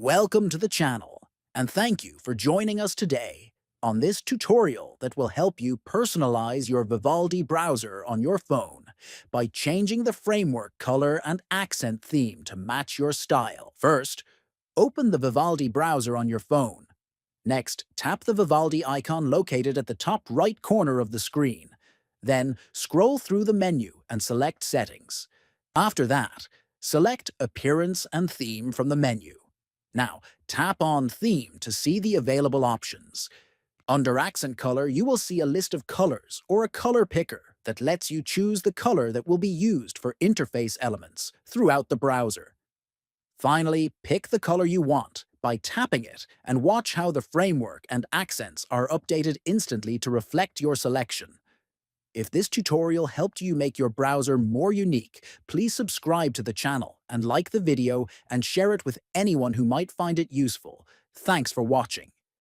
Welcome to the channel, and thank you for joining us today on this tutorial that will help you personalize your Vivaldi browser on your phone by changing the framework color and accent theme to match your style. First, open the Vivaldi browser on your phone. Next, tap the Vivaldi icon located at the top right corner of the screen. Then, scroll through the menu and select Settings. After that, select Appearance and Theme from the menu. Now, tap on Theme to see the available options. Under Accent Color, you will see a list of colors or a color picker that lets you choose the color that will be used for interface elements throughout the browser. Finally, pick the color you want by tapping it and watch how the framework and accents are updated instantly to reflect your selection. If this tutorial helped you make your browser more unique, please subscribe to the channel and like the video and share it with anyone who might find it useful. Thanks for watching.